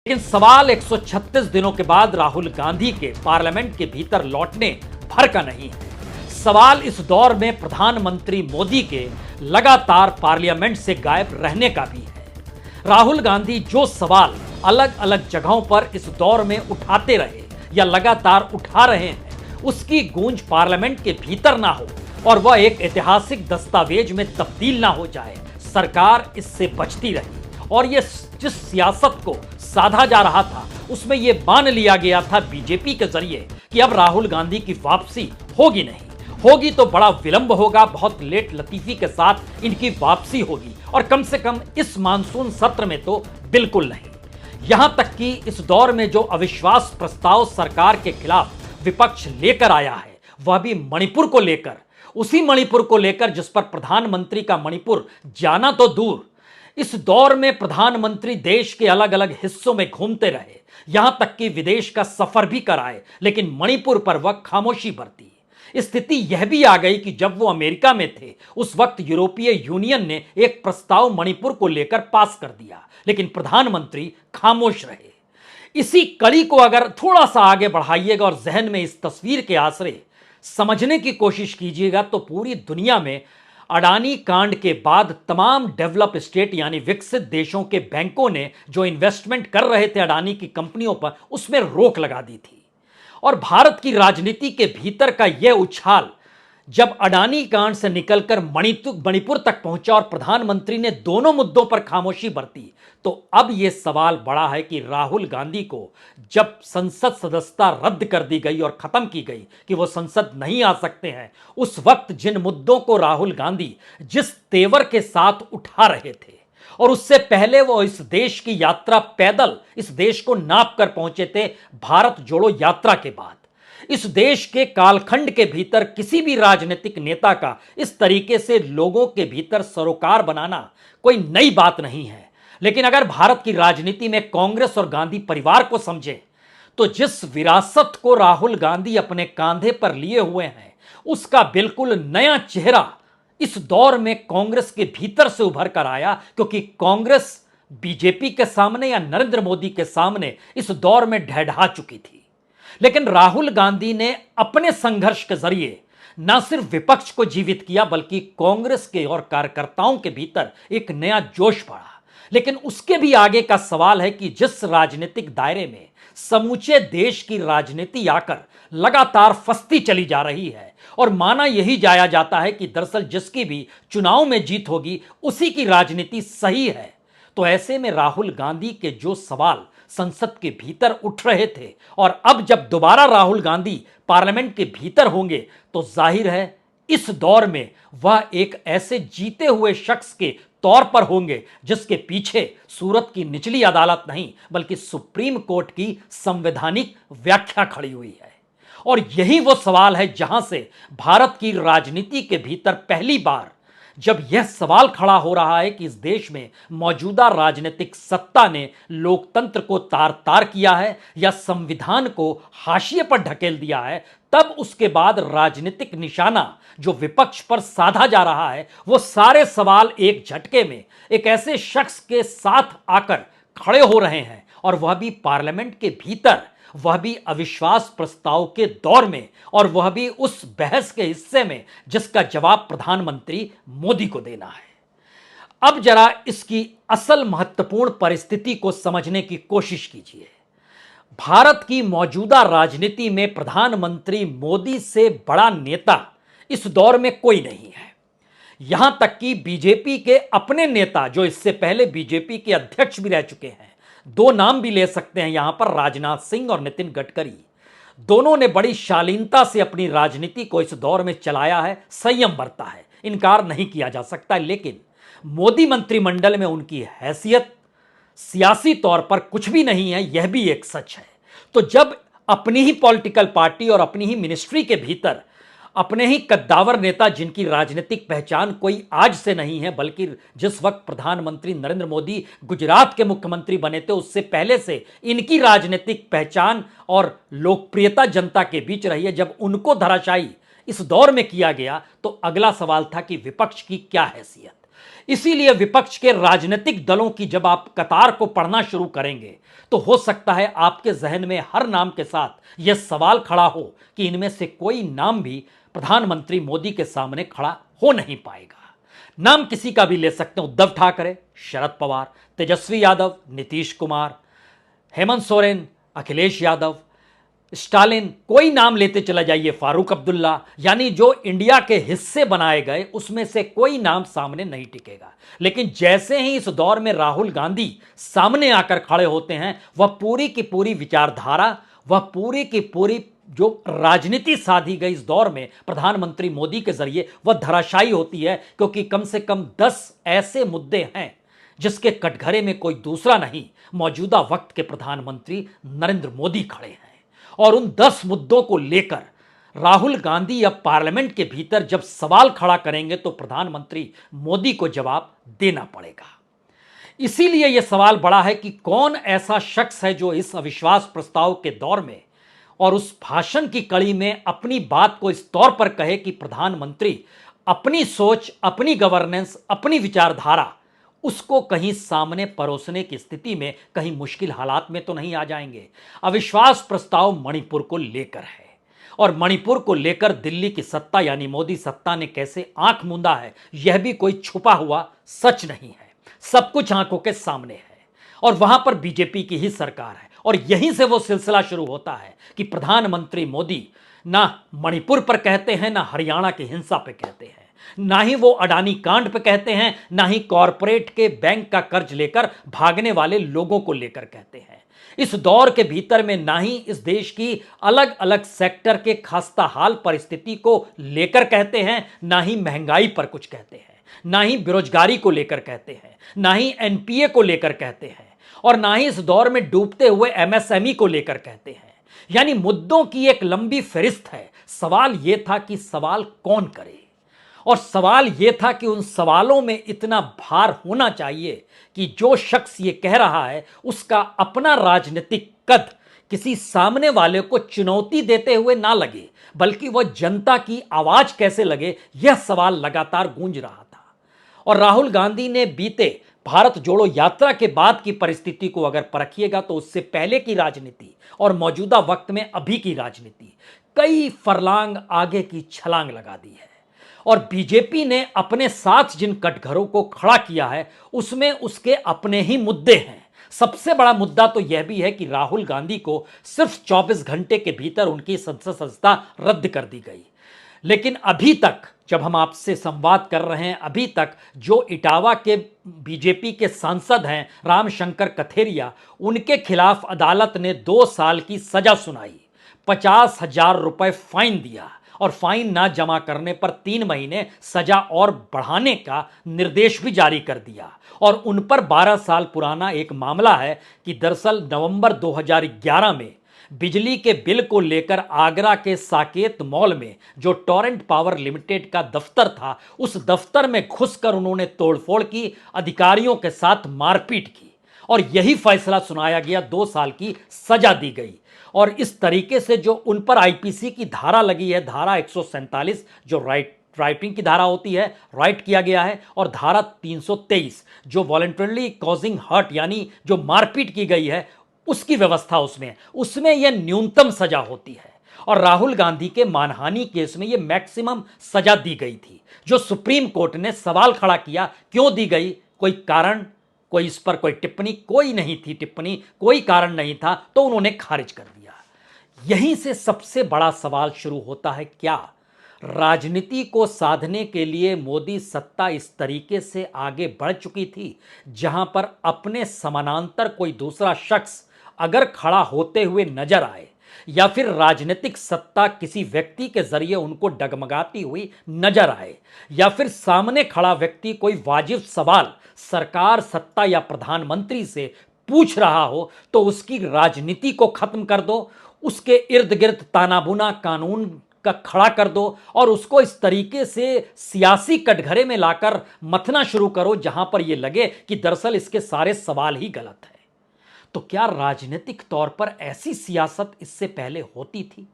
लेकिन सवाल 136 दिनों के बाद राहुल गांधी के पार्लियामेंट के भीतर लौटने भर का नहीं है। सवाल इस दौर में प्रधानमंत्री मोदी के लगातार पार्लियामेंट से गायब रहने का भी है। राहुल गांधी जो सवाल अलग अलग जगहों पर इस दौर में उठाते रहे या लगातार उठा रहे हैं, उसकी गूंज पार्लियामेंट के भीतर ना हो और वह एक ऐतिहासिक दस्तावेज में तब्दील ना हो जाए, सरकार इससे बचती रही। और ये जिस सियासत को साधा जा रहा था उसमें यह मान लिया गया था बीजेपी के जरिए कि अब राहुल गांधी की वापसी होगी नहीं, होगी तो बड़ा विलंब होगा, बहुत लेट लतीफी के साथ इनकी वापसी होगी और कम से कम इस मानसून सत्र में तो बिल्कुल नहीं। यहां तक कि इस दौर में जो अविश्वास प्रस्ताव सरकार के खिलाफ विपक्ष लेकर आया है वह भी मणिपुर को लेकर, उसी मणिपुर को लेकर जिस पर प्रधानमंत्री का मणिपुर जाना तो दूर, इस दौर में प्रधानमंत्री देश के अलग अलग हिस्सों में घूमते रहे, यहां तक कि विदेश का सफर भी कराए, लेकिन मणिपुर पर वह खामोशी बरती। स्थिति यह भी आ गई कि जब वो अमेरिका में थे उस वक्त यूरोपीय यूनियन ने एक प्रस्ताव मणिपुर को लेकर पास कर दिया, लेकिन प्रधानमंत्री खामोश रहे। इसी कड़ी को अगर थोड़ा सा आगे बढ़ाइएगा और जहन में इस तस्वीर के आसरे समझने की कोशिश कीजिएगा तो पूरी दुनिया में अडानी कांड के बाद तमाम डेवलप स्टेट यानी विकसित देशों के बैंकों ने जो इन्वेस्टमेंट कर रहे थे अडानी की कंपनियों पर, उसमें रोक लगा दी थी। और भारत की राजनीति के भीतर का यह उछाल जब अडानी कांड से निकलकर मणिपुर तक पहुंचा और प्रधानमंत्री ने दोनों मुद्दों पर खामोशी बरती, तो अब यह सवाल बड़ा है कि राहुल गांधी को जब संसद सदस्यता रद्द कर दी गई और खत्म की गई कि वो संसद नहीं आ सकते हैं, उस वक्त जिन मुद्दों को राहुल गांधी जिस तेवर के साथ उठा रहे थे और उससे पहले वो इस देश की यात्रा पैदल इस देश को नाप कर पहुंचे थे भारत जोड़ो यात्रा के बाद, इस देश के कालखंड के भीतर किसी भी राजनीतिक नेता का इस तरीके से लोगों के भीतर सरोकार बनाना कोई नई बात नहीं है। लेकिन अगर भारत की राजनीति में कांग्रेस और गांधी परिवार को समझे तो जिस विरासत को राहुल गांधी अपने कांधे पर लिए हुए हैं उसका बिल्कुल नया चेहरा इस दौर में कांग्रेस के भीतर से उभर कर आया, क्योंकि कांग्रेस बीजेपी के सामने या नरेंद्र मोदी के सामने इस दौर में ढहढा चुकी थी। लेकिन राहुल गांधी ने अपने संघर्ष के जरिए न सिर्फ विपक्ष को जीवित किया बल्कि कांग्रेस के और कार्यकर्ताओं के भीतर एक नया जोश बढ़ा। लेकिन उसके भी आगे का सवाल है कि जिस राजनीतिक दायरे में समूचे देश की राजनीति आकर लगातार फंसती चली जा रही है और माना यही जाया जाता है कि दरअसल जिसकी भी चुनाव में जीत होगी उसी की राजनीति सही है, तो ऐसे में राहुल गांधी के जो सवाल संसद के भीतर उठ रहे थे और अब जब दोबारा राहुल गांधी पार्लियामेंट के भीतर होंगे तो जाहिर है इस दौर में वह एक ऐसे जीते हुए शख्स के तौर पर होंगे जिसके पीछे सूरत की निचली अदालत नहीं बल्कि सुप्रीम कोर्ट की संवैधानिक व्याख्या खड़ी हुई है। और यही वो सवाल है जहां से भारत की राजनीति के भीतर पहली बार जब यह सवाल खड़ा हो रहा है कि इस देश में मौजूदा राजनीतिक सत्ता ने लोकतंत्र को तार तार किया है या संविधान को हाशिए पर ढकेल दिया है, तब उसके बाद राजनीतिक निशाना जो विपक्ष पर साधा जा रहा है वो सारे सवाल एक झटके में एक ऐसे शख्स के साथ आकर खड़े हो रहे हैं और वह भी पार्लियामेंट के भीतर, वह भी अविश्वास प्रस्ताव के दौर में और वह भी उस बहस के हिस्से में जिसका जवाब प्रधानमंत्री मोदी को देना है। अब जरा इसकी असल महत्वपूर्ण परिस्थिति को समझने की कोशिश कीजिए। भारत की मौजूदा राजनीति में प्रधानमंत्री मोदी से बड़ा नेता इस दौर में कोई नहीं है। यहां तक कि बीजेपी के अपने नेता जो इससे पहले बीजेपी के अध्यक्ष भी रह चुके हैं, दो नाम भी ले सकते हैं यहां पर, राजनाथ सिंह और नितिन गडकरी, दोनों ने बड़ी शालीनता से अपनी राजनीति को इस दौर में चलाया है, संयम बरता है, इनकार नहीं किया जा सकता। लेकिन मोदी मंत्रिमंडल में उनकी हैसियत सियासी तौर पर कुछ भी नहीं है, यह भी एक सच है। तो जब अपनी ही पॉलिटिकल पार्टी और अपनी ही मिनिस्ट्री के भीतर अपने ही कद्दावर नेता जिनकी राजनीतिक पहचान कोई आज से नहीं है बल्कि जिस वक्त प्रधानमंत्री नरेंद्र मोदी गुजरात के मुख्यमंत्री बने थे उससे पहले से इनकी राजनीतिक पहचान और लोकप्रियता जनता के बीच रही है, जब उनको धराशायी इस दौर में किया गया तो अगला सवाल था कि विपक्ष की क्या हैसियत। इसीलिए विपक्ष के राजनीतिक दलों की जब आप कतार को पढ़ना शुरू करेंगे तो हो सकता है आपके जहन में हर नाम के साथ यह सवाल खड़ा हो कि इनमें से कोई नाम भी प्रधानमंत्री मोदी के सामने खड़ा हो नहीं पाएगा। नाम किसी का भी ले सकते हैं, उद्धव ठाकरे, शरद पवार, तेजस्वी यादव, नीतीश कुमार, हेमंत सोरेन, अखिलेश यादव, स्टालिन, कोई नाम लेते चला जाइए, फारूक अब्दुल्ला, यानी जो इंडिया के हिस्से बनाए गए उसमें से कोई नाम सामने नहीं टिकेगा। लेकिन जैसे ही इस दौर में राहुल गांधी सामने आकर खड़े होते हैं, वह पूरी की पूरी विचारधारा, वह पूरी की पूरी जो राजनीति साधी गई इस दौर में प्रधानमंत्री मोदी के जरिए, वह धराशायी होती है, क्योंकि कम से कम 10 ऐसे मुद्दे हैं जिसके कटघरे में कोई दूसरा नहीं, मौजूदा वक्त के प्रधानमंत्री नरेंद्र मोदी खड़े हैं। और उन 10 मुद्दों को लेकर राहुल गांधी अब पार्लियामेंट के भीतर जब सवाल खड़ा करेंगे तो प्रधानमंत्री मोदी को जवाब देना पड़ेगा। इसीलिए यह सवाल बड़ा है कि कौन ऐसा शख्स है जो इस अविश्वास प्रस्ताव के दौर में और उस भाषण की कड़ी में अपनी बात को इस तौर पर कहे कि प्रधानमंत्री अपनी सोच, अपनी गवर्नेंस, अपनी विचारधारा उसको कहीं सामने परोसने की स्थिति में कहीं मुश्किल हालात में तो नहीं आ जाएंगे। अविश्वास प्रस्ताव मणिपुर को लेकर है, और मणिपुर को लेकर दिल्ली की सत्ता यानी मोदी सत्ता ने कैसे आंख मूंदा है, यह भी कोई छुपा हुआ सच नहीं है, सब कुछ आंखों के सामने है। और वहां पर बीजेपी की ही सरकार है, और यहीं से वो सिलसिला शुरू होता है कि प्रधानमंत्री मोदी ना मणिपुर पर कहते हैं, ना हरियाणा की हिंसा पे कहते हैं, ना ही वो अडानी कांड पे कहते हैं, ना ही कॉरपोरेट के बैंक का कर्ज लेकर भागने वाले लोगों को लेकर कहते हैं। इस दौर के भीतर में ना ही इस देश की अलग अलग सेक्टर के खस्ता हाल परिस्थिति को लेकर कहते हैं, ना ही महंगाई पर कुछ कहते हैं, ना ही बेरोजगारी को लेकर कहते हैं, ना ही एनपीए को लेकर कहते हैं, और ना ही इस दौर में डूबते हुए एमएसएमई को लेकर कहते हैं। यानी मुद्दों की एक लंबी फहरिस्त है। सवाल यह था कि सवाल कौन करे, और सवाल यह था कि उन सवालों में इतना भार होना चाहिए कि जो शख्स ये कह रहा है उसका अपना राजनीतिक कद किसी सामने वाले को चुनौती देते हुए ना लगे, बल्कि वह जनता की आवाज कैसे लगे, यह सवाल लगातार गूंज रहा था। और राहुल गांधी ने बीते भारत जोड़ो यात्रा के बाद की परिस्थिति को अगर परखिएगा तो उससे पहले की राजनीति और मौजूदा वक्त में अभी की राजनीति कई फरलांग आगे की छलांग लगा दी है। और बीजेपी ने अपने साथ जिन कटघरों को खड़ा किया है उसमें उसके अपने ही मुद्दे हैं। सबसे बड़ा मुद्दा तो यह भी है कि राहुल गांधी को सिर्फ 24 घंटे के भीतर उनकी संसद सदस्यता रद्द कर दी गई। लेकिन अभी तक जब हम आपसे संवाद कर रहे हैं, अभी तक जो इटावा के बीजेपी के सांसद हैं रामशंकर कथेरिया, उनके खिलाफ अदालत ने 2 साल की सजा सुनाई, 50,000 रुपए फाइन दिया, और फाइन ना जमा करने पर 3 महीने सजा और बढ़ाने का निर्देश भी जारी कर दिया। और उन पर 12 साल पुराना एक मामला है कि दरअसल नवंबर 2011 में बिजली के बिल को लेकर आगरा के साकेत मॉल में जो टोरेंट पावर लिमिटेड का दफ्तर था, उस दफ्तर में घुसकर उन्होंने तोड़फोड़ की, अधिकारियों के साथ मारपीट की, और यही फैसला सुनाया गया, 2 साल की सजा दी गई। और इस तरीके से जो उन पर आईपीसी की धारा लगी है, धारा 147 जो राइटिंग की धारा होती है, राइट किया गया है, और धारा 323 जो वॉलंटरली कॉजिंग हर्ट यानी जो मारपीट की गई है उसकी व्यवस्था उसमें यह न्यूनतम सजा होती है। और राहुल गांधी के मानहानि केस में यह मैक्सिमम सजा दी गई थी, जो सुप्रीम कोर्ट ने सवाल खड़ा किया क्यों दी गई, कोई कारण, कोई इस पर कोई टिप्पणी, कोई नहीं थी टिप्पणी, कोई कारण नहीं था, तो उन्होंने खारिज कर दिया। यहीं से सबसे बड़ा सवाल शुरू होता है, क्या राजनीति को साधने के लिए मोदी सत्ता इस तरीके से आगे बढ़ चुकी थी जहां पर अपने समानांतर कोई दूसरा शख्स अगर खड़ा होते हुए नजर आए, या फिर राजनीतिक सत्ता किसी व्यक्ति के जरिए उनको डगमगाती हुई नजर आए, या फिर सामने खड़ा व्यक्ति कोई वाजिब सवाल सरकार, सत्ता या प्रधानमंत्री से पूछ रहा हो, तो उसकी राजनीति को खत्म कर दो, उसके इर्द गिर्द तानाबुना कानून का खड़ा कर दो, और उसको इस तरीके से सियासी कटघरे में लाकर मथना शुरू करो जहां पर यह लगे कि दरअसल इसके सारे सवाल ही गलत है। तो क्या राजनीतिक तौर पर ऐसी सियासत इससे पहले होती थी?